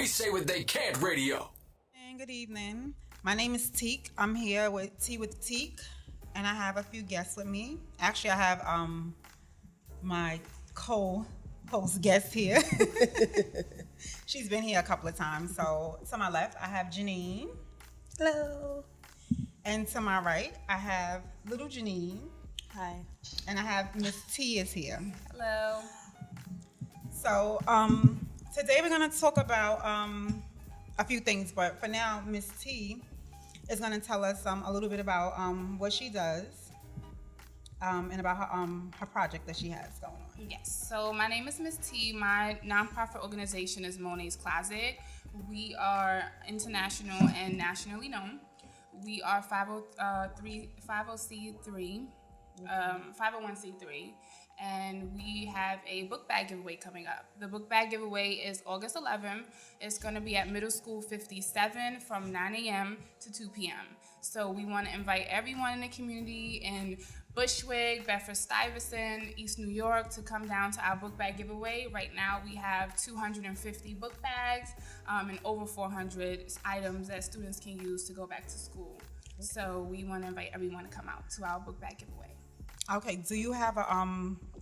We Say What They Can't Radio. And good evening. My name is Teek. I'm here with Tea with Teek, and I have a few guests with me. Actually, I have my co-host guest here. She's been here a couple of times. So to my left, I have Janine. Hello. And to my right, I have little Janine. Hi. And I have Ms.T is here. Hello. So today we're going to talk about a few things, but for now, Ms.T is going to tell us a little bit about what she does and about her project that she has going on. Yes. So my name is Ms.T. My nonprofit organization is Moneetscloset. We are international and nationally known. We are 501c3, and we have a book bag giveaway coming up. The book bag giveaway is August 11th. It's going to be at Middle School 57 from 9 a.m. to 2 p.m. So we want to invite everyone in the community in Bushwick, Bedford-Stuyvesant, East New York to come down to our book bag giveaway. Right now we have 250 book bags and over 400 items that students can use to go back to school. So we want to invite everyone to come out to our book bag giveaway. Okay, do you have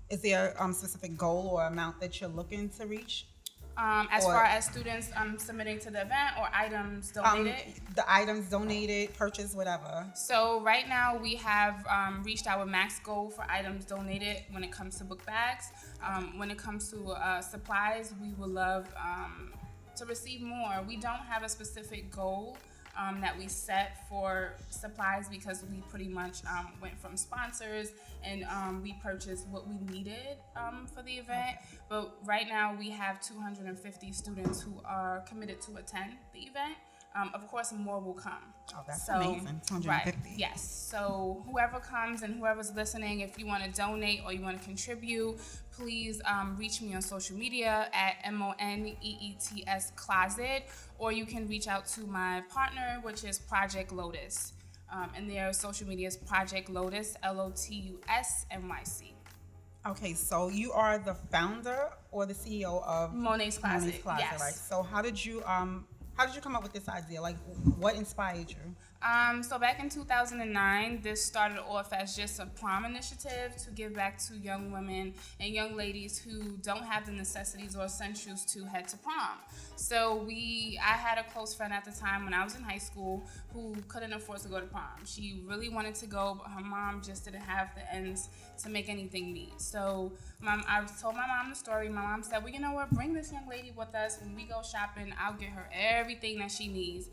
is there a specific goal or amount that you're looking to reach? As far as students submitting to the event or items donated? The items donated, purchased, whatever. So right now we have reached our max goal for items donated when it comes to book bags. When it comes to supplies, we would love to receive more. We don't have a specific goal that we set for supplies because we pretty much went from sponsors and we purchased what we needed for the event. But right now we have 250 students who are committed to attend the event. Of course, more will come. Oh, that's amazing. 250. Right, yes. So whoever comes and whoever's listening, if you want to donate or you want to contribute, please reach me on social media at moneets closet, or you can reach out to my partner, which is Project Lotus. And their social media is Project Lotus, LOTUSNYC. Okay, so you are the founder or the CEO of Monet's Closet, yes. Right? So how did you come up with this idea? Like, what inspired you? So back in 2009, this started off as just a prom initiative to give back to young women and young ladies who don't have the necessities or essentials to head to prom. So I had a close friend at the time when I was in high school who couldn't afford to go to prom. She really wanted to go, but her mom just didn't have the ends to make anything meet. So I told my mom the story. My mom said, well, you know what, bring this young lady with us. When we go shopping, I'll get her everything that she needs.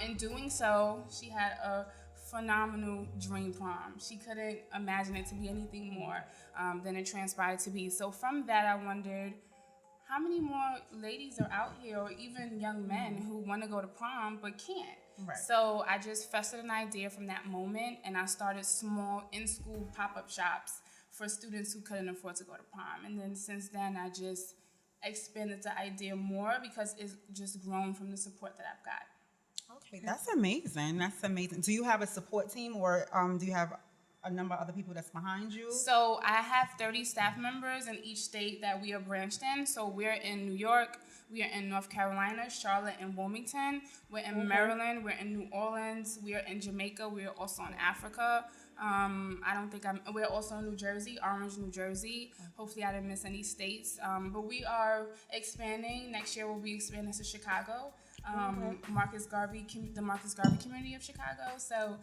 In doing so, she had a phenomenal dream prom. She couldn't imagine it to be anything more than it transpired to be. So from that, I wondered, how many more ladies are out here, or even young men who want to go to prom but can't? Right. So I just festered an idea from that moment, and I started small in-school pop-up shops for students who couldn't afford to go to prom. And then since then, I just expanded the idea more because it's just grown from the support that I've got. Okay, that's amazing. That's amazing. Do you have a support team, or do you have a number of other people that's behind you? So I have 30 staff members in each state that we are branched in. So we're in New York, we are in North Carolina, Charlotte, and Wilmington. We're in Maryland, we're in New Orleans, we are in Jamaica, we are also in Africa. We're also in New Jersey, Orange, New Jersey. Hopefully I didn't miss any states. But we are expanding. Next year we'll be expanding to Chicago. The Marcus Garvey community of Chicago. So,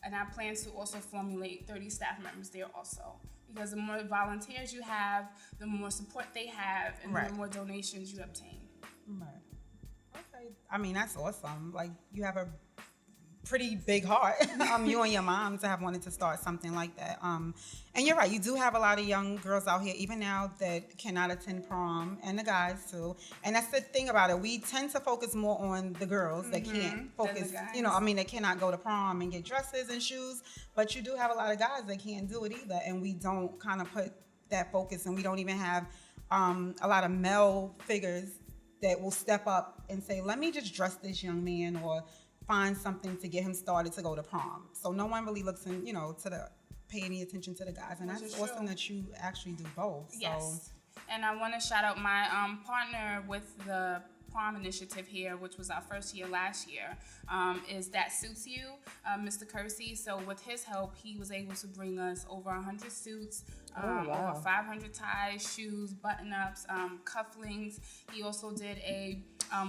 and I plan to also formulate 30 staff members there also. Because the more volunteers you have, the more support they have, and the more donations you obtain. Right. Okay. I mean, that's awesome. Like, you have a pretty big heart, you and your mom, to have wanted to start something like that. And you're right, you do have a lot of young girls out here, even now, that cannot attend prom, and the guys too. And that's the thing about it. We tend to focus more on the girls that can't focus, they cannot go to prom and get dresses and shoes. But you do have a lot of guys that can't do it either, and we don't kind of put that focus, and we don't even have a lot of male figures that will step up and say, let me just dress this young man, or find something to get him started to go to prom. So no one really looks in, pay any attention to the guys. And that's awesome that you actually do both. Yes. And I want to shout out my partner with the prom initiative here, which was our first year last year, is That Suits You, Mr. Kersey. So with his help, he was able to bring us over 100 suits, over 500 ties, shoes, button-ups, cufflinks. He also did a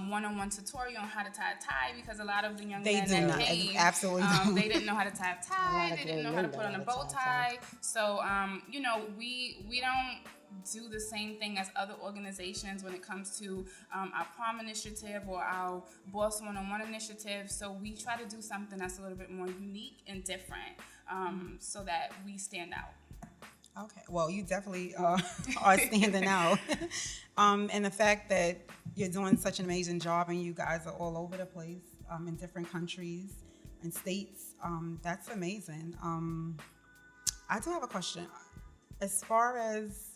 one-on-one tutorial on how to tie a tie, because a lot of the young men that came, absolutely they didn't know how to tie a tie, they didn't know how to put on a bow tie. So, we don't do the same thing as other organizations when it comes to our prom initiative or our boss one-on-one initiative. So we try to do something that's a little bit more unique and different, so that we stand out. Okay, well, you definitely are standing out. And the fact that you're doing such an amazing job and you guys are all over the place in different countries and states, that's amazing. I do have a question. As far as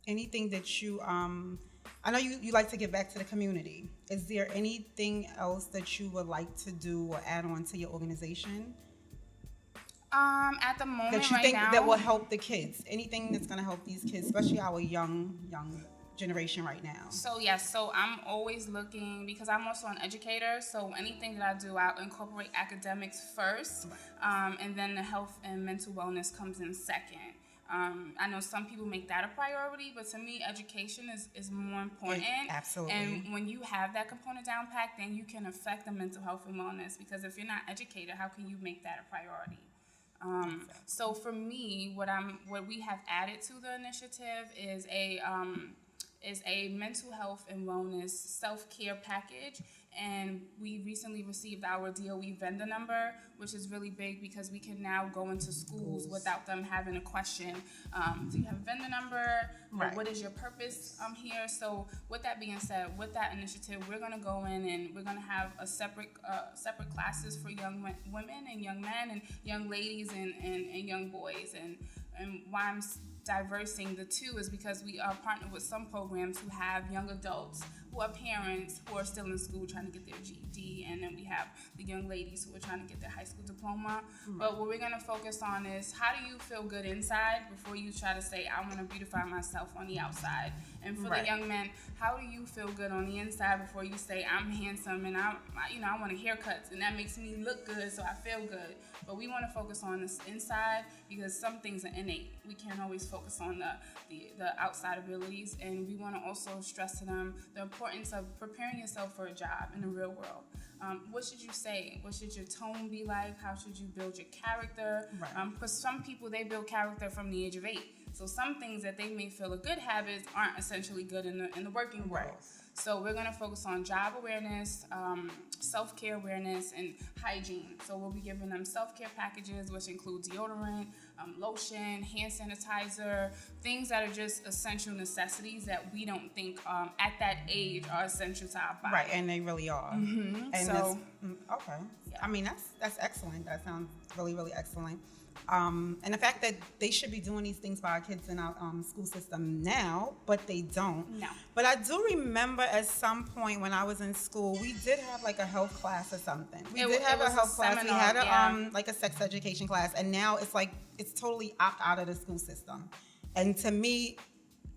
anything that you, I know you like to give back to the community. Is there anything else that you would like to do or add on to your organization? At the moment, that you right think now, that will help the kids? Anything that's going to help these kids, especially our young generation right now? So yes, so I'm always looking, because I'm also an educator, so anything that I do, I'll incorporate academics first, and then the health and mental wellness comes in second. I know some people make that a priority, but to me, education is more important. Absolutely. And when you have that component down packed, then you can affect the mental health and wellness, because if you're not educated, how can you make that a priority? So for me, what we have added to the initiative is a mental health and wellness self-care package, and we recently received our DOE vendor number, which is really big because we can now go into schools without them having a question. Do you have a vendor number? Right. What is your purpose here? So with that being said, with that initiative, we're going to go in and we're going to have a separate classes for young women and young men and young ladies and young boys. And why I'm diversing the two is because we are partnered with some programs who have young adults who are parents who are still in school trying to get their GED, and then we have the young ladies who are trying to get their high school diploma. But what we're going to focus on is, how do you feel good inside before you try to say, I want to beautify myself on the outside? And for the young men, how do you feel good on the inside before you say, I'm handsome and I want a haircut and that makes me look good, so I feel good? But we want to focus on this inside, because some things are innate. We can't always focus on the outside abilities, and we want to also stress to them the importance of preparing yourself for a job in the real world. What should you say? What should your tone be like? How should you build your character? Because some people, they build character from the age of 8. So some things that they may feel are good habits aren't essentially good in the working world. So we're going to focus on job awareness, self-care awareness, and hygiene. So we'll be giving them self-care packages, which include deodorant, lotion, hand sanitizer, things that are just essential necessities that we don't think at that age are essential to our body. Right, and they really are. Mm-hmm. And so, okay. Yeah. I mean, that's excellent. That sounds really, really excellent. And the fact that they should be doing these things for our kids in our school system now, but they don't. No. But I do remember at some point when I was in school, we did have like a health class or something. We did have a health class. Seminar, we had like a sex education class, and now it's totally opt out of the school system. And to me,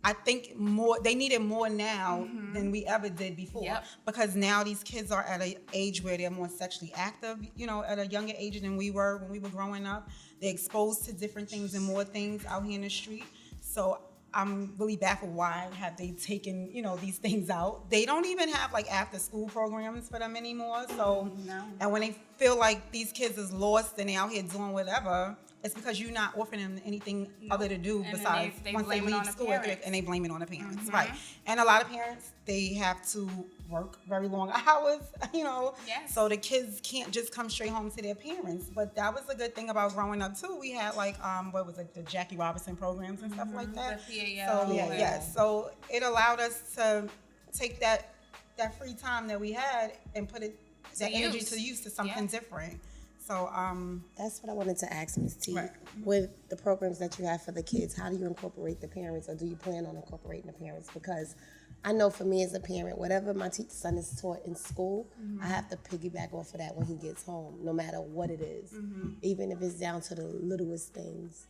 I think they need it more now than we ever did before, because now these kids are at an age where they're more sexually active, at a younger age than we were when we were growing up. They're exposed to different things and more things out here in the street. So I'm really baffled why have they taken, these things out. They don't even have like after school programs for them anymore. So, and when they feel like these kids is lost and they're out here doing whatever, it's because you're not offering them anything other to do besides once they leave school, and they blame it on the parents, right? And a lot of parents, they have to work very long hours, so the kids can't just come straight home to their parents. But that was a good thing about growing up too. We had like the Jackie Robinson programs and stuff like that. The PAL. So so it allowed us to take that free time that we had and put that energy to use to something different. So that's what I wanted to ask Ms.T. Right. With the programs that you have for the kids, how do you incorporate the parents, or do you plan on incorporating the parents? Because I know for me as a parent, whatever my son is taught in school, I have to piggyback off of that when he gets home, no matter what it is, even if it's down to the littlest things.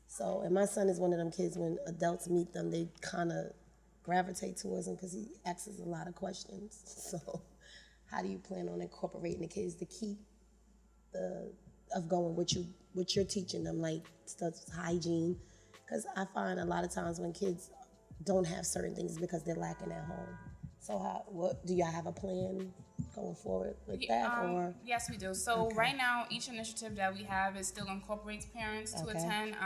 So, and my son is one of them kids, when adults meet them, they kind of gravitate towards him because he asks a lot of questions. So how do you plan on incorporating the kids to keep of going what you're teaching them, like stuff hygiene? Because I find a lot of times when kids don't have certain things because they're lacking at home. So what do y'all have a plan going forward with that? Or yes, we do. So right now, each initiative that we have is still incorporates parents to attend.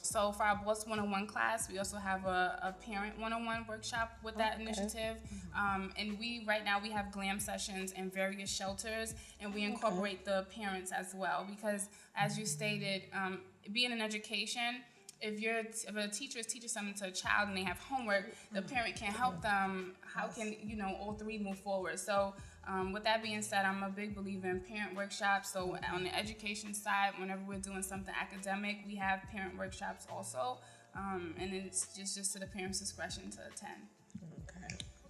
So for our Boss 101 class, we also have a parent 101 workshop with that initiative. And right now we have glam sessions in various shelters, and we incorporate the parents as well, because as you stated, being in education, if a teacher is teaching something to a child and they have homework, the parent can help them. How can all three move forward? So with that being said, I'm a big believer in parent workshops. So on the education side, whenever we're doing something academic, we have parent workshops also, and it's just to the parents' discretion to attend.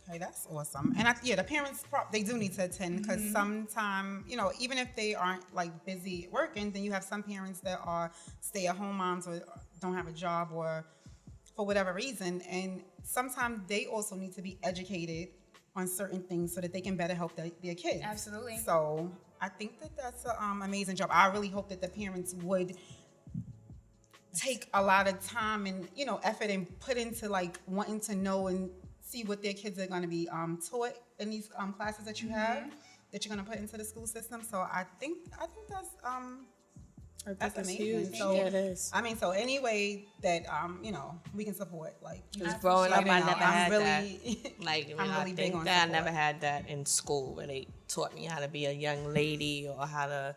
Okay, that's awesome. And the parents they do need to attend, because sometimes, even if they aren't like busy working, then you have some parents that are stay-at-home moms or don't have a job or for whatever reason, and sometimes they also need to be educated on certain things so that they can better help their kids. Absolutely. So I think that's an amazing job. I really hope that the parents would take a lot of time and effort and put into like wanting to know and see what their kids are going to be taught in these classes that you have, that you're going to put into the school system. So I think that's amazing. Huge. So, Yeah, it is. I mean, so any way that we can support, like, Because growing up, I never had really, that. Like, I'm I really big think on that I support. never had that in school, where they taught me how to be a young lady or how to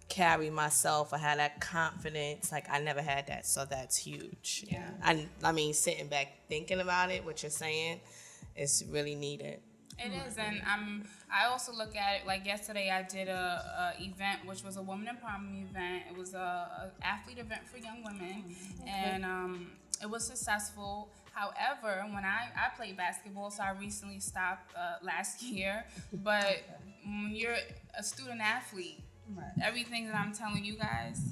carry myself or have that confidence. Like, I never had that, so that's huge. Yeah. I mean, sitting back thinking about it, what you're saying, it's really needed. It is, and I also look at it like yesterday. I did a event which was a woman empowerment event. It was a athlete event for young women, and it was successful. However, when I played basketball, so I recently stopped last year. But when you're a student athlete, everything that I'm telling you guys,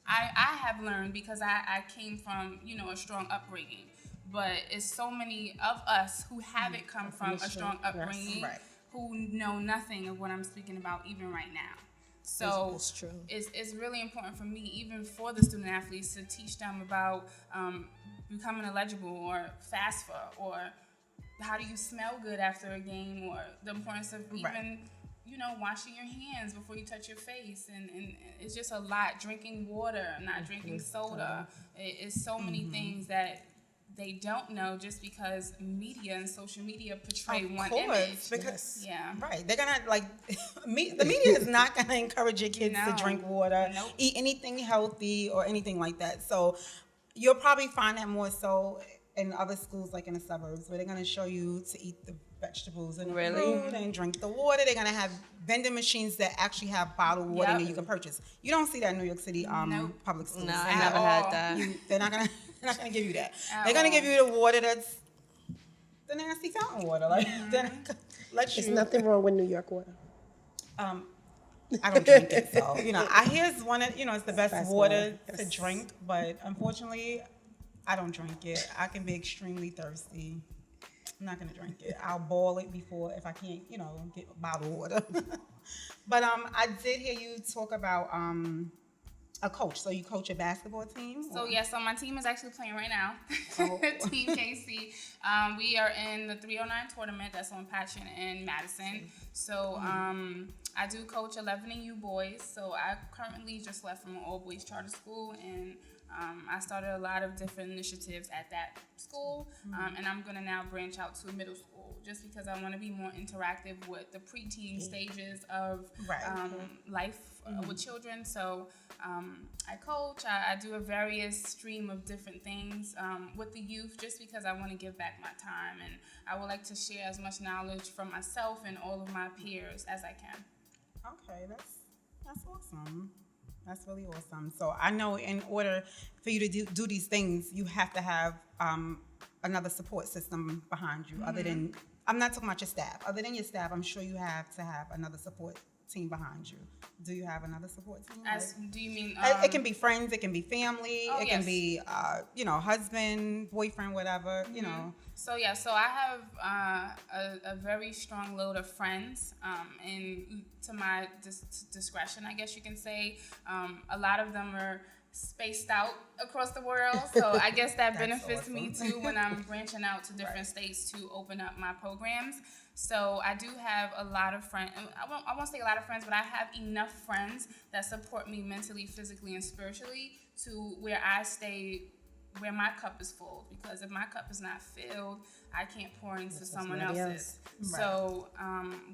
I have learned because I came from a strong upbringing. But it's so many of us who haven't come from a strong upbringing who know nothing of what I'm speaking about even right now. So It's true. It's really important for me, even for the student athletes, to teach them about becoming eligible or FAFSA, or how do you smell good after a game, or the importance of even washing your hands before you touch your face, and it's just a lot. Drinking water, not drinking soda. It's so many things that they don't know just because media and social media portray one image. Because right, they're gonna the media is not gonna encourage your kids to drink water, eat anything healthy or anything like that. So you'll probably find that more so in other schools, like in the suburbs, where they're gonna show you to eat the vegetables and the fruit and drink the water. They're gonna have vending machines that actually have bottled water that you can purchase. You don't see that in New York City public schools. No, I never had that. They're not gonna give you that. They're gonna give you the water that's the nasty fountain water. Like they're not gonna let you. There's nothing wrong with New York water. I don't drink it, so I hear it's it's the best water to drink, but unfortunately, I don't drink it. I can be extremely thirsty. I'm not gonna drink it. I'll boil it before if I can't, get bottled water. But I did hear you talk about a coach. So you coach a basketball team? So so my team is actually playing right now. Team KC. We are in the 309 tournament that's on Patchen in Madison. So I do coach 11U boys. So I currently just left from an all boys charter school, and I started a lot of different initiatives at that school, and I'm going to now branch out to middle school just because I want to be more interactive with the preteen stages of life with children. So I coach, I do a various stream of different things with the youth just because I want to give back my time, and I would like to share as much knowledge from myself and all of my peers as I can. Okay, that's awesome. That's really awesome. So I know in order for you to do these things, you have to have another support system behind you. Other than, I'm not talking about your staff. Other than your staff, I'm sure you have to have another support team behind you. Do you have another support team? As do you mean? It can be friends, it can be family, Oh, it can be husband, boyfriend, whatever. You know. So I have a very strong load of friends, and to my discretion, I guess you can say, a lot of them are spaced out across the world. So I guess that benefits me too when I'm branching out to different states to open up my programs. So I do have a lot of friends. I won't say a lot of friends, but I have enough friends that support me mentally, physically, and spiritually to where I stay, where my cup is full. Because if my cup is not filled, I can't pour into someone else's. Right. So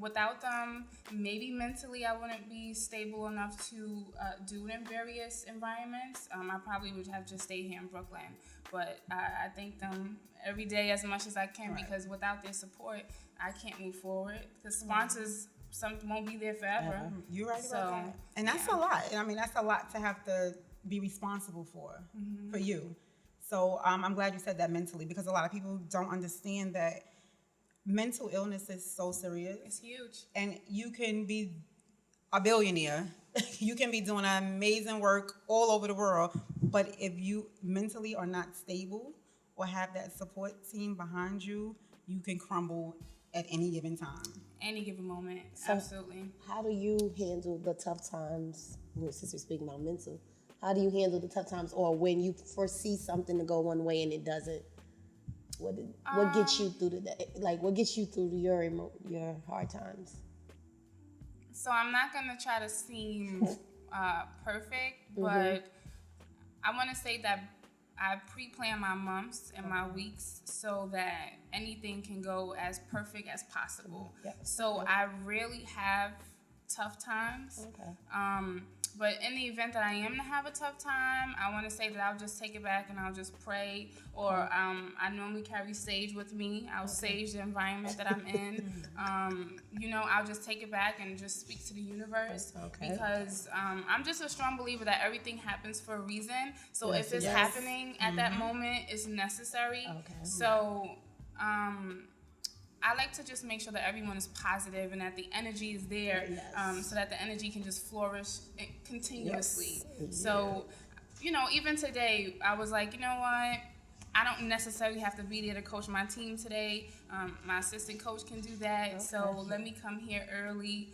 without them, maybe mentally I wouldn't be stable enough to do it in various environments. I probably would have just stayed here in Brooklyn. But I thank them every day as much as I can, because without their support, I can't move forward. Because sponsors won't be there forever. You're right about that. And that's a lot. I mean, that's a lot to have to be responsible for you. So I'm glad you said that mentally, because a lot of people don't understand that mental illness is so serious. It's huge. And you can be a billionaire. You can be doing amazing work all over the world. But if you mentally are not stable or have that support team behind you, you can crumble at any given time. Any given moment, So absolutely. How do you handle the tough times, since we're speaking about mental? How do you handle the tough times, or when you foresee something to go one way and it doesn't? What gets you through the day? Like, what gets you through your hard times? So I'm not gonna try to seem perfect, but I want to say that I pre-plan my months and my weeks so that anything can go as perfect as possible. So I rarely have tough times. But in the event that I am to have a tough time, I want to say that I'll just take it back and I'll just pray. Or I normally carry sage with me. I'll sage the environment that I'm in. I'll just take it back and just speak to the universe. Because I'm just a strong believer that everything happens for a reason. So if it's happening at that moment, it's necessary. So I like to just make sure that everyone is positive and that the energy is there, so that the energy can just flourish continuously. So, even today, I was like, you know what? I don't necessarily have to be there to coach my team today. My assistant coach can do that. So let me come here early.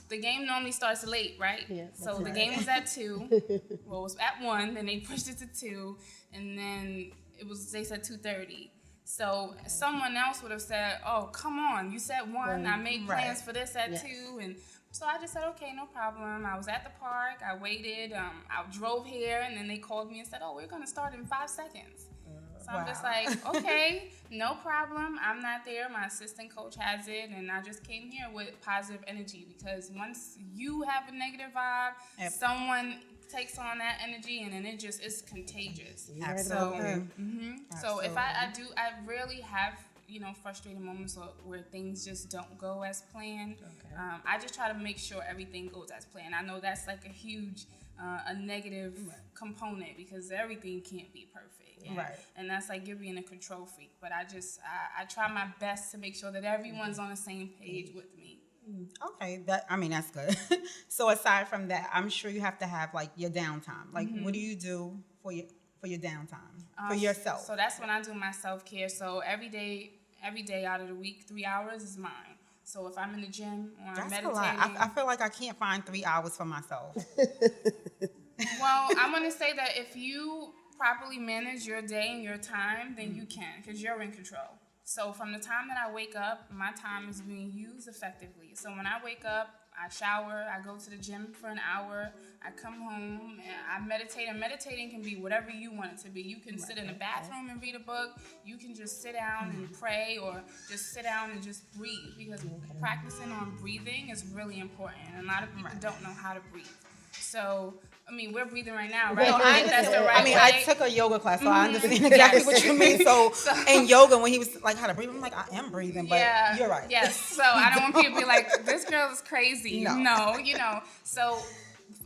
The game normally starts late, right? So the game was at 2. Well, it was at 1. Then they pushed it to 2, and then they said 2:30. So someone else would have said, oh, come on, you said 1, I made plans for this at 2. And so I just said, okay, no problem. I was at the park, I waited, I drove here, and then they called me and said, oh, we're going to start in 5 seconds. So I'm just like, okay, no problem. I'm not there. My assistant coach has it, and I just came here with positive energy, because once you have a negative vibe, someone takes on that energy, and then it's contagious. Absolutely. So if I rarely have frustrating moments where things just don't go as planned. I just try to make sure everything goes as planned. I know that's like a huge a negative component, because everything can't be perfect. And that's like you're being a control freak. But I try my best to make sure that everyone's on the same page with me. Okay, that's good. So aside from that, I'm sure you have to have like your downtime. Like, what do you do for your downtime for yourself? So that's when I do my self-care. So every day out of the week, 3 hours is mine. So if I'm in the gym or I'm meditating, a lot. I feel like I can't find 3 hours for myself. Well, I want to say that if you properly manage your day and your time, then you can, because you're in control. So from the time that I wake up, my time is being used effectively. So when I wake up, I shower, I go to the gym for an hour, I come home, and I meditate. And meditating can be whatever you want it to be. You can sit in the bathroom and read a book. You can just sit down and pray, or just sit down and just breathe, because practicing on breathing is really important. And a lot of people don't know how to breathe. So, we're breathing right now, right? No, I understand. That's the right way. I took a yoga class, so I understand exactly what you mean. So in yoga, when he was like, how to breathe, I'm like, I am breathing, but you're right. Yes. So I don't want people to be like, this girl is crazy. No, So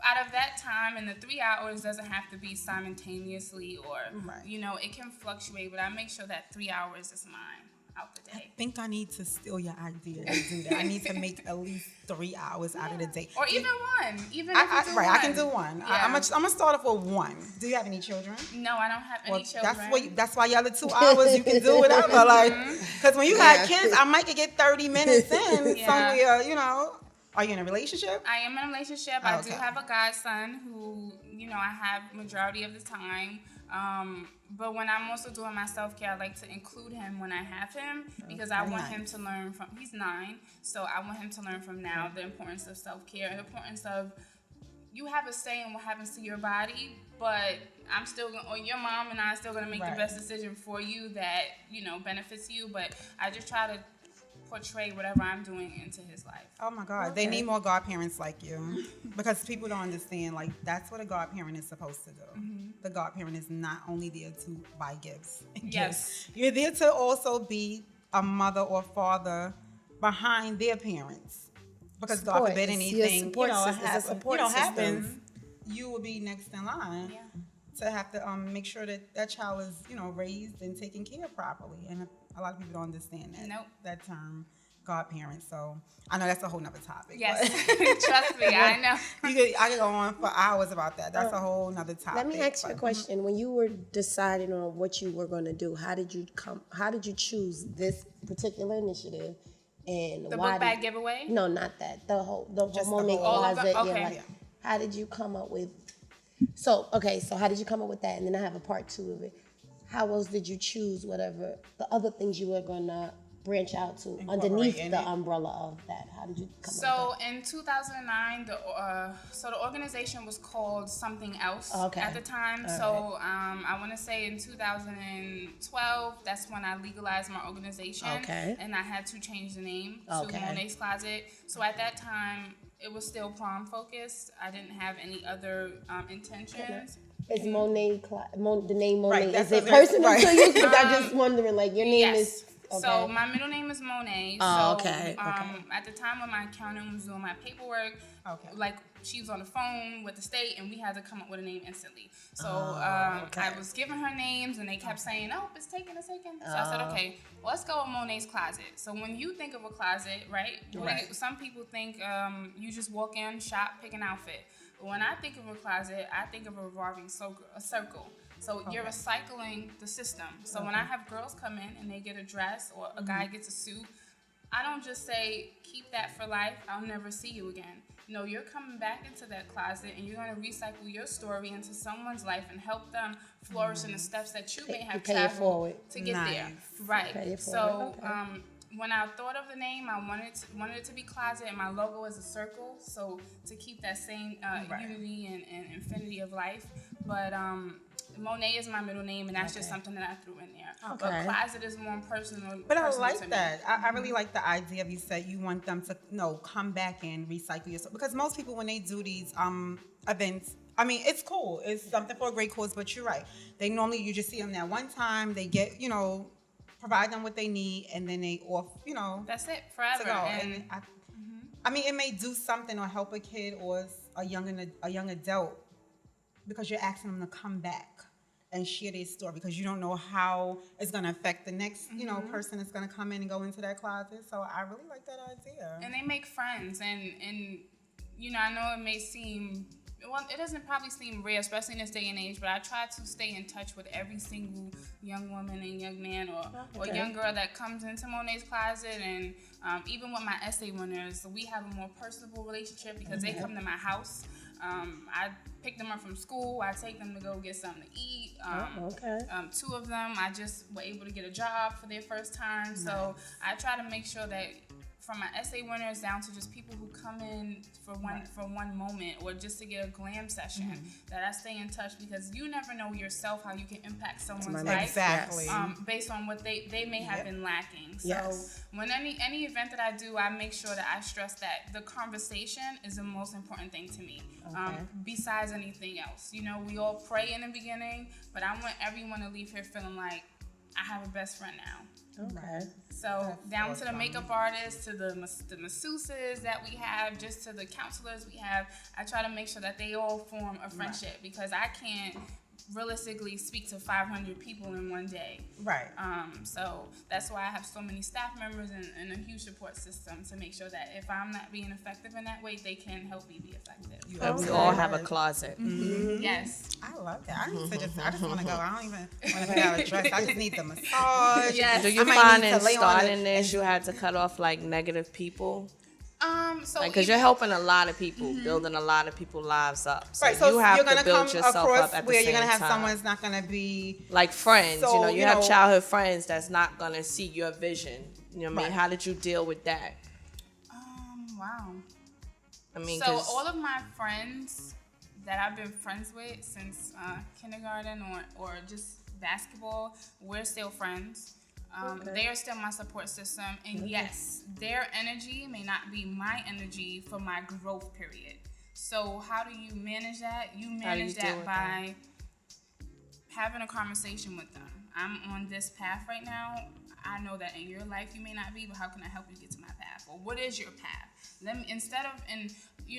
out of that time, and the 3 hours doesn't have to be simultaneously, or, it can fluctuate, but I make sure that 3 hours is mine. out the day. I think I need to steal your idea to do that. I need to make at least 3 hours out of the day. Or even one. Even if I, you do right, one. I can do one. Yeah. I'm gonna start off with one. Do you have any children? No, I don't have any children. That's why y'all are 2 hours. You can do whatever. Like, because when you got kids, I might could get 30 minutes in somewhere. You know. Are you in a relationship? I am in a relationship. Oh, I okay. do have a godson who, I have majority of the time. But when I'm also doing my self-care, I like to include him when I have him because I want him to learn from, he's 9, so I want him to learn from now the importance of self-care and the importance of, you have a say in what happens to your body, but I'm still going, or your mom and I are still going to make the best decision for you that, benefits you, but I just try to portray whatever I'm doing into his life. Oh my God, they need more godparents like you because people don't understand. Like that's what a godparent is supposed to do. The godparent is not only there to buy gifts. Yes, you're there to also be a mother or father behind their parents because God forbid anything happens, you will be next in line to have to make sure that child is raised and taken care of properly. And a lot of people don't understand that that term, godparents. So I know that's a whole nother topic. Yes, trust me, I know. I could go on for hours about that. That's a whole nother topic. Let me ask you a question. When you were deciding on what you were going to do, how did you choose this particular initiative? And the why book bag giveaway? No, not that. The whole Monet closet. Okay. How did you come up with? So how did you come up with that? And then I have a part 2 of it. How else did you choose whatever the other things you were gonna branch out to underneath the umbrella of that? How did you come up with that? So in 2009, the organization was called something else at the time. I want to say in 2012, that's when I legalized my organization, and I had to change the name to Monet's Closet. So at that time, it was still prom focused. I didn't have any other intentions. Is Monet, the name Monet, Right, is it personal to you? Because I'm just wondering, like, your name is... Okay. So my middle name is Monet. At the time when my accountant was doing my paperwork, like she was on the phone with the state, and we had to come up with a name instantly. So I was giving her names, and they kept saying, "Oh, it's taken." So I said, "Okay, well, let's go with Monet's Closet." So when you think of a closet, right? Some people think you just walk in, shop, pick an outfit. But when I think of a closet, I think of a revolving circle. So you're recycling the system. So when I have girls come in and they get a dress or a guy gets a suit, I don't just say, keep that for life, I'll never see you again. No, you're coming back into that closet and you're going to recycle your story into someone's life and help them flourish in the steps that you may have traveled to get there. Right. So when I thought of the name, I wanted it to be closet, and my logo is a circle, so to keep that same unity and infinity of life. But Monet is my middle name, and that's just something that I threw in there. But closet is more personal. But I like that. I really like the idea of you said you want them to come back and recycle yourself, because most people when they do these events, I mean, it's cool. It's something for a great cause, but you're right. They normally, you just see them that one time, they get, provide them what they need, and then they off, That's it, forever. To go. And I mean, it may do something or help a kid or a young adult, because you're asking them to come back and share their story, because you don't know how it's going to affect the next, person that's going to come in and go into that closet. So I really like that idea. And they make friends, and I know it may seem, well, it doesn't probably seem rare, especially in this day and age, but I try to stay in touch with every single young woman and young man or young girl that comes into Monet's Closet. And even with my essay winners, we have a more personable relationship because they come to my house. I pick them up from school. I take them to go get something to eat. 2 of them, I just were able to get a job for their first time. Nice. So I try to make sure that from my essay winners down to just people who come in for one moment or just to get a glam session, that I stay in touch, because you never know yourself how you can impact someone's life. Exactly. Based on what they may have been lacking. So when any event that I do, I make sure that I stress that the conversation is the most important thing to me. Besides anything else. We all pray in the beginning, but I want everyone to leave here feeling like I have a best friend now. So down to the makeup artists, to the masseuses that we have, just to the counselors we have, I try to make sure that they all form a friendship, because I can't realistically speak to 500 people in one day. Right. So that's why I have so many staff members and a huge support system to make sure that if I'm not being effective in that way, they can help me be effective. We all have a closet. Yes. I love that. I just want to go. I don't even want to pick out a dress. I just need the massage. Yes. Do you I might find need in to lay on starting it this you had to cut off like negative people? So Because you're helping a lot of people, building a lot of people's lives up. So Right, so you have you're gonna to build come yourself across up at the where same you're gonna have time. someone that's not gonna be Like friends, So, you have childhood friends that's not gonna see your vision. You know what I mean? Right. How did you deal with that? wow. I mean, So 'cause- all of my friends that I've been friends with since kindergarten or just basketball, we're still friends. They are still my support system, and yes, their energy may not be my energy for my growth period. So how do you manage that? You manage deal that with by having a conversation with them. I'm on this path right now. I know that in your life you may not be, but how can I help you get to my path? Or what is your path?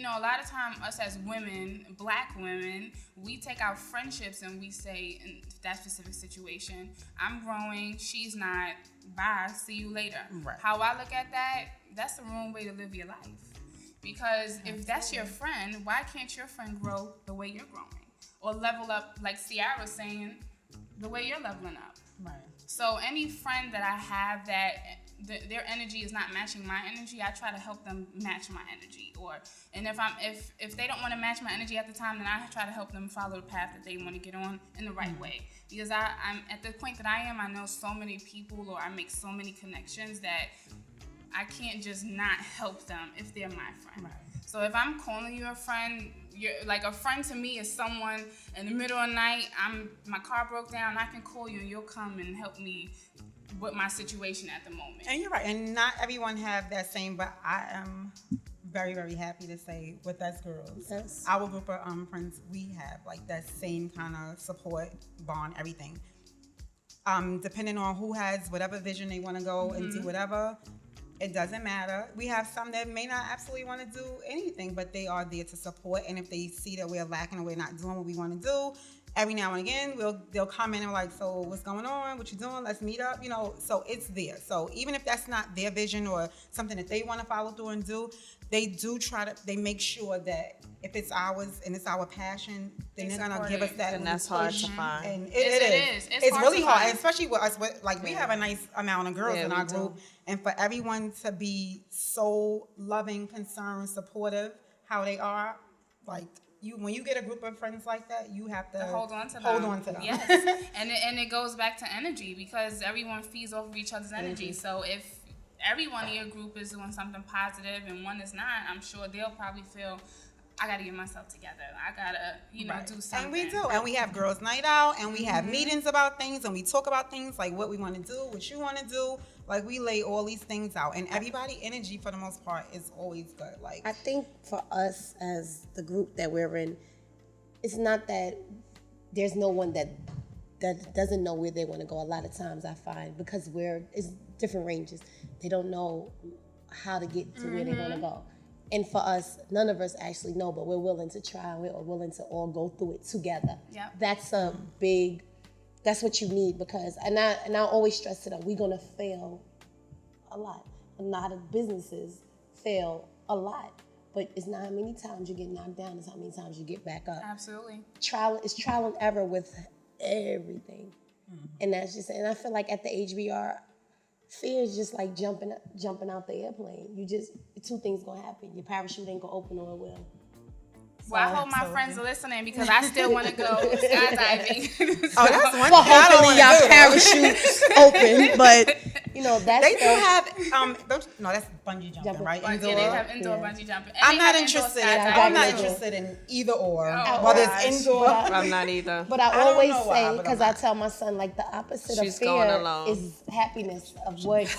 A lot of time us as women, black women, we take our friendships and we say in that specific situation, I'm growing, she's not, bye, see you later. Right. How I look at that, that's the wrong way to live your life. Because if that's your friend, why can't your friend grow the way you're growing? Or level up, like Ciara's saying, the way you're leveling up. right. So any friend that I have that their energy is not matching my energy, I try to help them match my energy. And if they don't want to match my energy at the time, then I try to help them follow the path that they want to get on in the right way. Because I'm at the point that I am, I know so many people, or I make so many connections that I can't just not help them if they're my friend. Right. So if I'm calling you a friend, you're like, a friend to me is someone in the middle of the night, my car broke down, I can call you and you'll come and help me with my situation at the moment. And you're right. And not everyone have that same, but I am very, very happy to say with us girls, Yes. our group of friends, we have like that same kind of support, bond, everything. Depending on who has whatever vision they want to go and do whatever, it doesn't matter. We have some that may not absolutely want to do anything, but they are there to support. And if they see that we're lacking or we're not doing what we want to do, every now and again, they'll come in and like, so what's going on? What you doing? Let's meet up. So it's there. So even if that's not their vision or something that they want to follow through and do, they make sure that if it's ours and it's our passion, then they're gonna give us that. And that's hard to find. And it is. It's hard really to hard, find. especially with us. We have a nice amount of girls Yeah, in we our do. group, and for everyone to be so loving, concerned, supportive, how they are, like. When you get a group of friends like that, you have to hold on to them. Hold on to them. Yes, and it goes back to energy, because everyone feeds off of each other's energy. So if everyone in your group is doing something positive and one is not, I'm sure they'll probably feel, I gotta get myself together. I gotta, Right. do something. And we do. And we have girls' night out, and we have meetings about things, and we talk about things like what we want to do, what you want to do. Like, we lay all these things out, and everybody energy for the most part is always good. Like, I think for us as the group that we're in, it's not that there's no one that doesn't know where they want to go. A lot of times I find, because it's different ranges, they don't know how to get to where they want to go. And for us, none of us actually know, but we're willing to try, and we're willing to all go through it together. Yep. That's what you need, because, and I always stress to them, we're gonna fail a lot. A lot of businesses fail a lot, but it's not how many times you get knocked down, it's how many times you get back up. Absolutely. It's trial and error with everything. And that's just, and I feel like at the age we are, fear is just like jumping out the airplane. Two things gonna happen. Your parachute ain't gonna open, or it will. Well, I hope my friends are listening, because I still want to go skydiving. oh, that's one Well, thing I don't hopefully wanna y'all do. parachutes open, but that's They do have that's bungee jumping, right? Yeah, Indoor. they have indoor bungee jumping. And I'm they not have indoor interested. skydiving. I'm not indoor. interested in either or. Oh, Whether gosh. it's indoor. I'm not either. But I I don't always know why, say, but because I'm I not. tell my son, like, the opposite She's of going fear alone. is happiness of what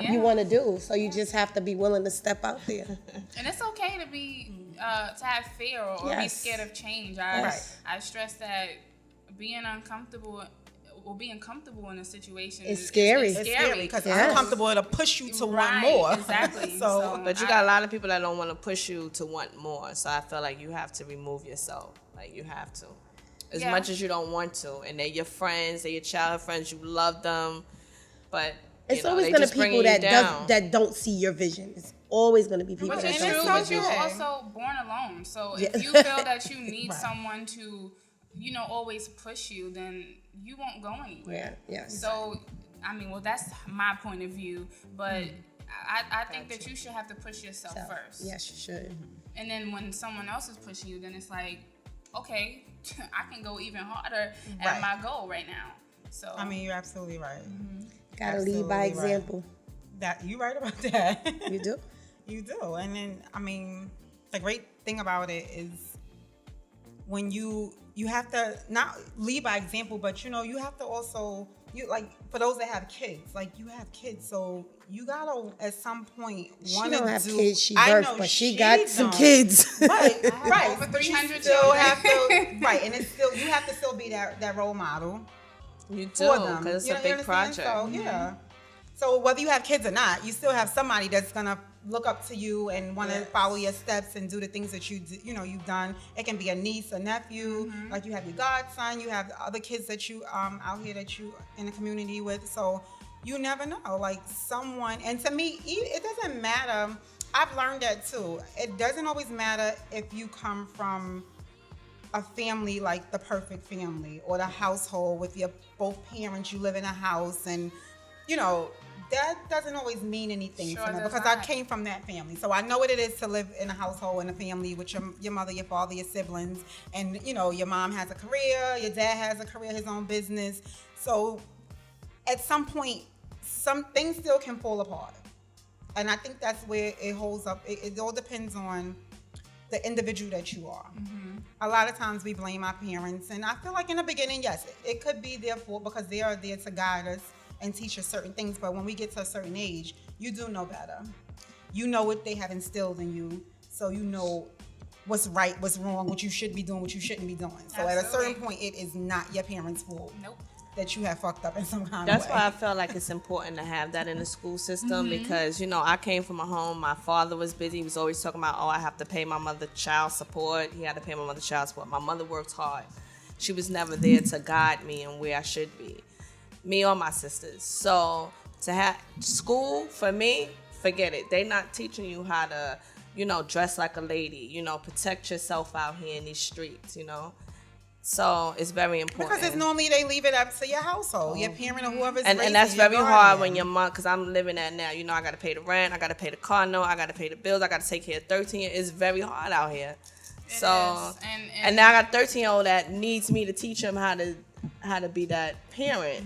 you want to do. So you just have to be willing to step out there. And it's okay to be to have fear or be Yes. scared of change. Right. I stress that being uncomfortable or being comfortable in a situation It's scary. It's scary because Yes. uncomfortable. It'll push you to want Right, more. exactly. so, But you got a lot of people that don't want to push you to want more. So I feel like you have to remove yourself. Like, you have to. as much as you don't want to. And they're your friends, they're your childhood friends, you love them, but It's always going to be people that don't see your vision. It's always going to be people Which that is don't true, see but your you're vision. also born alone. So if you feel that you need someone to, always push you, then you won't go anywhere. Yeah. So, that's my point of view. But I think that you should have to push yourself first. Yes, you should. And then when someone else is pushing you, then it's like, okay, I can go even harder at my goal right now. So you're absolutely right. Gotta lead by example. That you right about that. You do. You do. And then the great thing about it is when you have to not lead by example, but you have to also for those that have kids, you have kids, so you gotta at some point want to do. She don't have kids. She birthed, but she got some kids. Right. over But you 300 still children. have to and it's still you have to still be that role model. You do, for them. because it's a You big understand? project. So, yeah. So whether you have kids or not, you still have somebody that's gonna look up to you and want to follow your steps and do the things that you've done. It can be a niece, a nephew, like you have your godson, you have other kids that you out here that you in the community with. So you never know, someone. And to me, it doesn't matter. I've learned that too. It doesn't always matter if you come from a family like the perfect family or the household with your both parents, you live in a house, and that doesn't always mean anything to me because I came from that family. So I know what it is to live in a household and a family with your mother, your father, your siblings, and your mom has a career, your dad has a career, his own business. So at some point, some things still can fall apart. And I think that's where it holds up. It all depends on the individual that you are. A lot of times we blame our parents, and I feel like in the beginning, yes, it could be their fault because they are there to guide us and teach us certain things. But when we get to a certain age, you do know better. You know what they have instilled in you, so you know what's right, what's wrong, what you should be doing, what you shouldn't be doing. So at a certain point, it is not your parents' fault. Nope. That you have fucked up in some kind That's of way. why I felt like it's important to have that in the school system because, I came from a home, my father was busy. He was always talking about, I have to pay my mother child support. He had to pay my mother child support. My mother worked hard. She was never there to guide me and where I should be. Me or my sisters. So to have school, for me, forget it. They not teaching you how to, dress like a lady, protect yourself out here in these streets, So it's very important. Because it's normally they leave it up to your household, your parent or whoever's raising you. And that's very hard when your mom, because I'm living that now. I got to pay the rent, I got to pay the car note, I got to pay the bills, I got to take care of 13. It's very hard out here. It So is. And now I got a 13-year-old that needs me to teach him how to be that parent.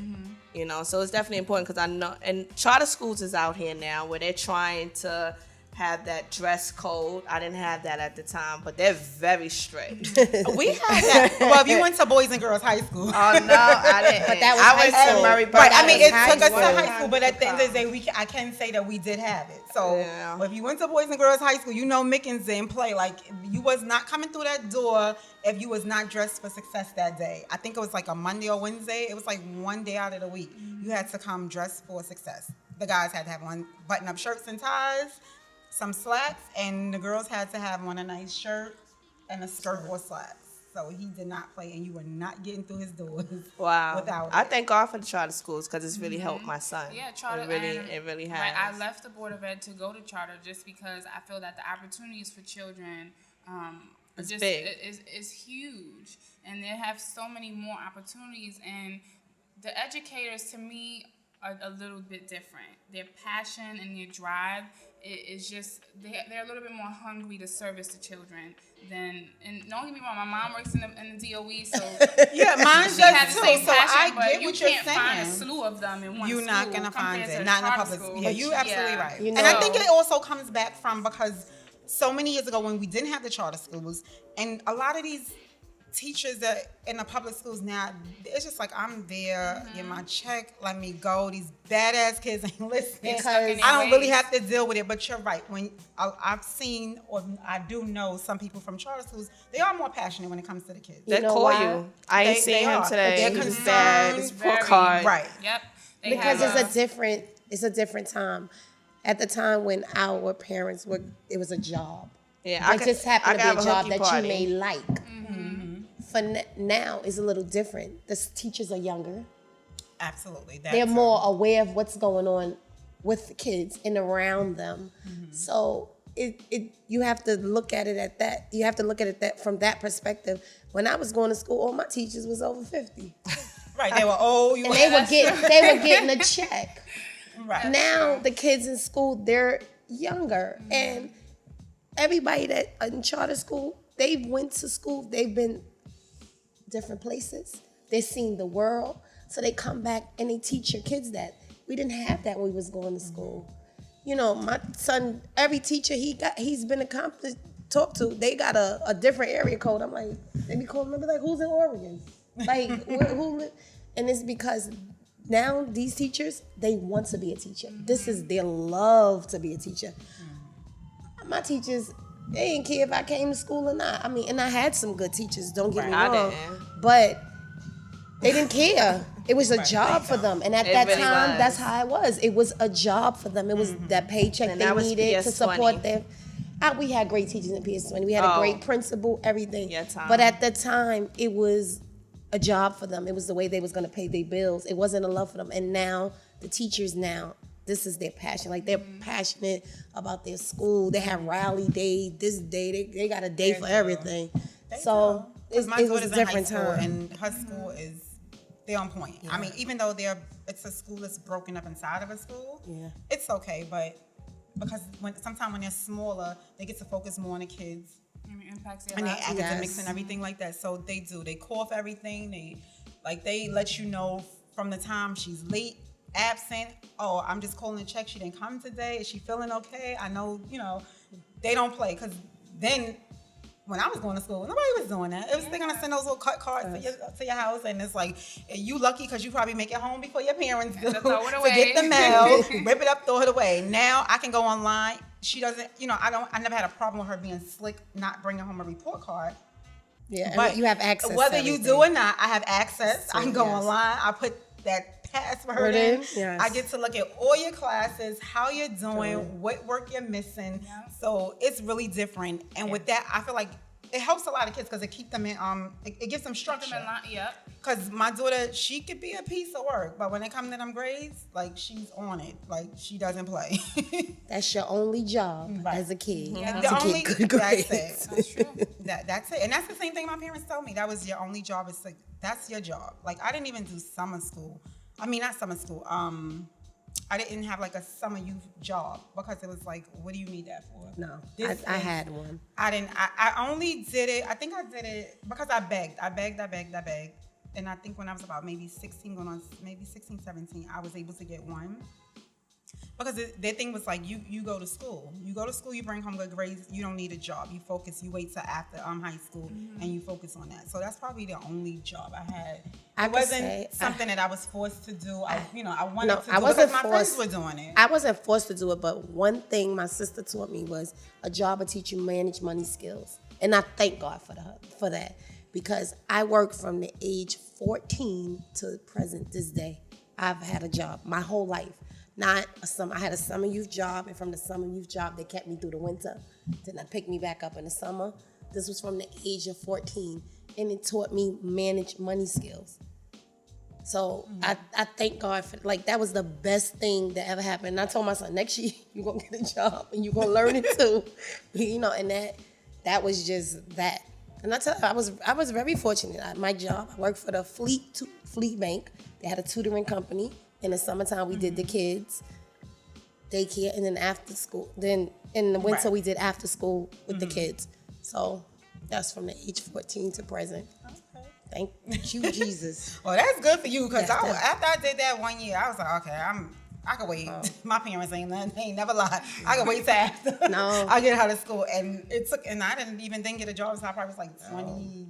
So it's definitely important because I know, and charter schools is out here now where they're trying to have that dress code. I didn't have that at the time, but they're very strict. We had that. Well, if you went to Boys and Girls High School. Oh, no, I didn't. But that was I high went school. to Murray Right, Park. it took us to school. high school, but at the end of the day, I can say that we did have it. So if you went to Boys and Girls High School, Mickens didn't play. You was not coming through that door if you was not dressed for success that day. I think it was a Monday or Wednesday. It was one day out of the week. You had to come dressed for success. The guys had to have on button-up shirts and ties, some slacks, and the girls had to have on a nice shirt and a skirt or slacks. So he did not play, and you were not getting through his doors. Wow. Without I it. thank God for the charter schools because it's really helped my son. Yeah, charter. It really has. Right, I left the Board of Ed to go to charter just because I feel that the opportunities for children It's just big. is huge, and they have so many more opportunities. And the educators, to me, are a little bit different. Their passion and their drive is just they're a little bit more hungry to service the children than. And don't get me wrong, my mom works in the DOE, so Yeah, mine she has does the too. same So passion. I but get you what you're can't find a saying. slew of them in one You're school. not gonna find compared to it. a Not in a charter public school. school. Yeah, you're absolutely right. You And I know. think it also comes back from because so many years ago when we didn't have the charter schools, and a lot of these teachers that in the public schools now, it's just I'm there, get my check, let me go. These badass kids ain't listening. Because I don't really have to deal with it. But you're right. When I've seen, or I do know some people from charter schools, they are more passionate when it comes to the kids. They know call why? you. I ain't They seen him are. today. They're He was concerned, bad. His poor very- card. Right. Yep. They Because have it's a different time. At the time when our parents it was a job. Yeah, It just happened to be a job that party. you may like. For for now is a little different. The teachers are younger. Absolutely. They're more aware of what's going on with the kids and around them. So you have to look at it at that. You have to look at it from that perspective. When I was going to school, all my teachers was over 50. Right. They were old. And they were getting a check. Right. Now the kids in school, they're younger, and everybody that in charter school, they went to school. They've been different places. They've seen the world, so they come back and they teach your kids that. We didn't have that when we was going to school. You know, my son, every teacher he's been accomplished, talked to, they got a different area code. I'm like, they be calling me like, who's in Oregon? Like, who live? And it's because now these teachers, they want to be a teacher. This is their love to be a teacher. My teachers, they didn't care if I came to school or not. I mean, and I had some good teachers, don't get me wrong. But they didn't care. It was a job for them. And at that time, that's how it was. It was a job for them. It was that paycheck and they needed to support them. We had great teachers in PS20. We had a great principal, everything. But at the time, it was a job for them. It was the way they was going to pay their bills. It wasn't a love for them. And now, the teachers now, this is their passion. Like, they're passionate about their school. They have rally day, this day. They got a day for everything. So, it was a different time. And her school is, they're on point. I mean, even though it's a school that's broken up inside of a school, it's okay. But because sometimes when they're smaller, they get to focus more on the kids. And their academics and everything like that. So they do. They call for everything. They let you know from the time she's late, absent. Oh, I'm just calling to check she didn't come today. Is she feeling okay? I know, they don't play. Because then when I was going to school, nobody was doing that. It was they're gonna send those little cut cards to your house, and it's like you lucky because you probably make it home before your parents do. Throw it away. Forget the mail, rip it up, throw it away. Now I can go online. She doesn't, I never had a problem with her being slick, not bringing home a report card. Yeah, but you have access. Whether you do or not, I have access. I can go online. I put that password in. Yes. I get to look at all your classes, how you're doing, what work you're missing. Yeah. So it's really different. And with that, I feel like it helps a lot of kids because it keeps them in. It gives them structure. Because my daughter, she could be a piece of work, but when it comes to them grades, like she's on it. Like she doesn't play. That's your only job as a kid. Yeah, to get good grades. That's it. That's true. That's it. And that's the same thing my parents told me. That was your only job. It's like that's your job. Like I didn't even do summer school. I mean, not summer school. I didn't have like a summer youth job because it was like, what do you need that for? No, I had one. I didn't. I only did it. I think I did it because I begged. And I think when I was about maybe 16, going on maybe 16, 17, I was able to get one. Because their thing was like, you go to school. You go to school, you bring home good grades, you don't need a job. You focus, you wait till after high school and you focus on that. So that's probably the only job I had. It wasn't something that I was forced to do. I wanted to do it because my friends were doing it. I wasn't forced to do it, but one thing my sister taught me was a job will teach you manage money skills. And I thank God for that. Because I worked from the age 14 to present this day. I've had a job my whole life. I had a summer youth job, and from the summer youth job, they kept me through the winter. Then they picked me back up in the summer. This was from the age of 14, and it taught me manage money skills. So I thank God for, like, that was the best thing that ever happened. And I told my son, next year, you're going to get a job, and you're going to learn it too. And that was just that. And I tell you, I was very fortunate. My job, I worked for the Fleet Bank. They had a tutoring company. In the summertime, we did the kids, daycare, and then after school. Then in the winter, we did after school with the kids. So that's from the age 14 to present. Okay. Thank you, Jesus. Well, that's good for you because after I did that 1 year, I was like, okay, I can wait. My parents ain't never lied. I can wait till after. No. I get out of school, and I didn't even then get a job until I probably was like 20.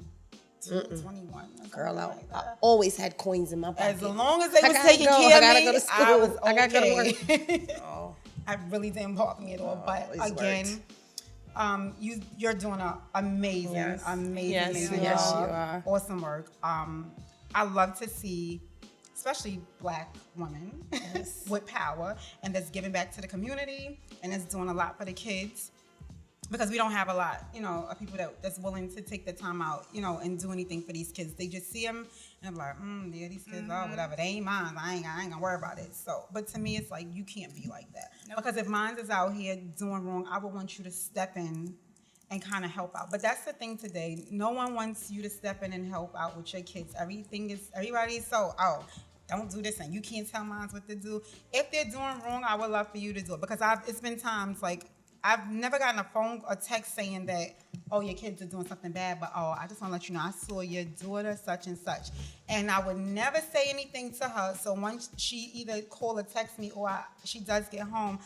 21. Girl, I always had coins in my pocket. As long as they was taking care of me, go to school. I was okay. I gotta go to work. I really didn't bother me at all. But again, you're doing an amazing job. Yes, you are. Awesome work. I love to see, especially Black women with power and that's giving back to the community and that's doing a lot for the kids. because we don't have a lot, of people that's willing to take the time out, and do anything for these kids. They just see them and I'm like, yeah, these kids, whatever. They ain't mine. I ain't gonna worry about it. So, but to me, it's like, you can't be like that. Nope. Because if mine is out here doing wrong, I would want you to step in and kind of help out. But that's the thing today. No one wants you to step in and help out with your kids. Everybody's so, don't do this, and you can't tell mine what to do. If they're doing wrong, I would love for you to do it, because it's been times like I've never gotten a phone or text saying that, your kids are doing something bad, but I just want to let you know I saw your daughter such and such, and I would never say anything to her. So once she either call or text me, or she does get home,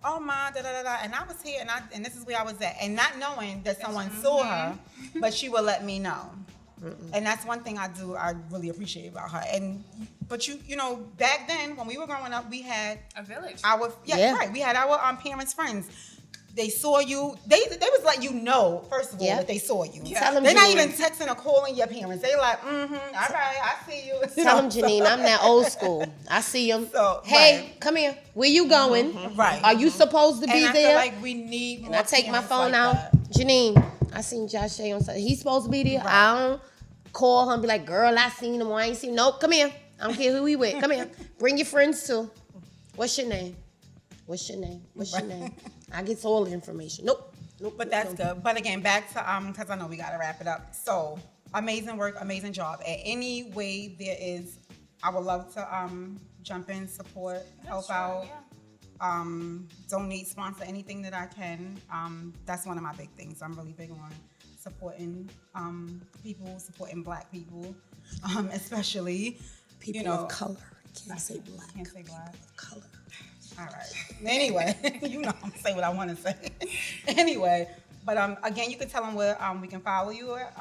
Ma, da da da da, and I was here, and this is where I was at, and not knowing that someone saw her, but she would let me know. And that's one thing I really appreciate about her. But back then when we were growing up, we had a village. Right. We had our parents' friends. They saw you. They was let you know, first of all, that they saw you. Yeah. They're not even texting or calling your parents. They like, all right, I see you. Tell them, Janine, I'm that old school. I see them. Hey, come here. Where you going? Right. Are you supposed to be there? I feel like we need. And I take my phone out. Janine, I seen Josh Shea on Sunday. He's supposed to be there. Right. I don't call her and be like, girl, I seen him. I ain't seen him. Nope, come here. I don't care who he with. Come here. Bring your friends too. What's your name? I get all the information. Nope. But that's good. But again, back to because I know we gotta wrap it up. So amazing work, amazing job. At any way there is, I would love to jump in, support, help out, donate, sponsor anything that I can. That's one of my big things. I'm really big on supporting people, supporting Black people, especially people of color. Can't say black. Can't say Black. People of color. All right. Anyway, I'm gonna say what I want to say. Anyway, but again, you can tell them where we can follow you at.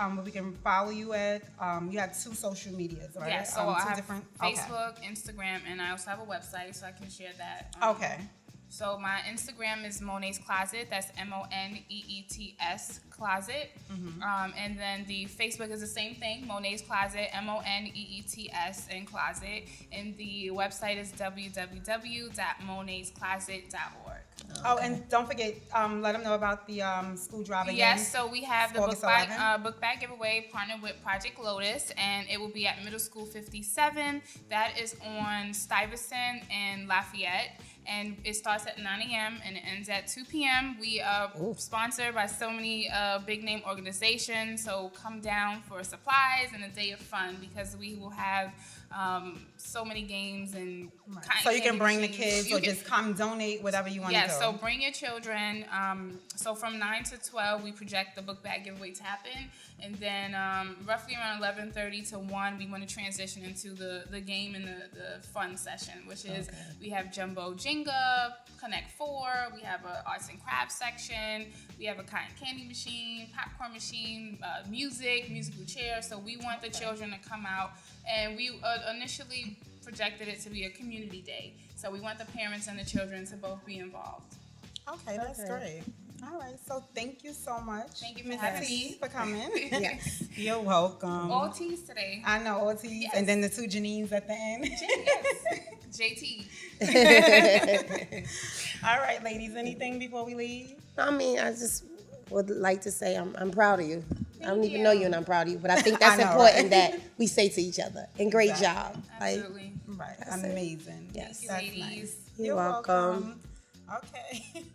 You have 2 social medias, right? Yeah. So I have Facebook, Instagram, and I also have a website, so I can share that. Okay. So my Instagram is Monet's Closet. That's MONEETS Closet. And then the Facebook is the same thing, Monet's Closet, MONEETS and Closet. And the website is www.moneetscloset.org. Oh, and don't forget, let them know about the school drive again. Yes, so we have the book bag giveaway partnered with Project Lotus, and it will be at Middle School 57. That is on Stuyvesant and Lafayette. And it starts at 9 a.m. and it ends at 2 p.m. We are sponsored by so many big name organizations. So come down for supplies and a day of fun, because we will have so many games and so you can bring the kids or just come donate whatever you want to do. Yeah, so bring your children. So from 9 to 12, we project the book bag giveaway to happen. And then roughly around 11:30 to 1, we want to transition into the game and the fun session, which is we have Jumbo Jenga, Connect 4, we have an arts and crafts section, we have a cotton candy machine, popcorn machine, musical chairs. So we want the children to come out, and we initially projected it to be a community day. So we want the parents and the children to both be involved. Okay, that's great. All right, so thank you so much. Thank you for having Ms.T, for coming. Yes. You're welcome. All T's today. I know, all T's, and then the 2 Janines at the end. JT. All right, ladies, anything before we leave? I mean, I just would like to say I'm proud of you. I don't even know you, and I'm proud of you. But I think that's important that we say to each other. And great job. Absolutely. Right. Amazing. Yes. Thank you, ladies. Nice. You're welcome. Okay.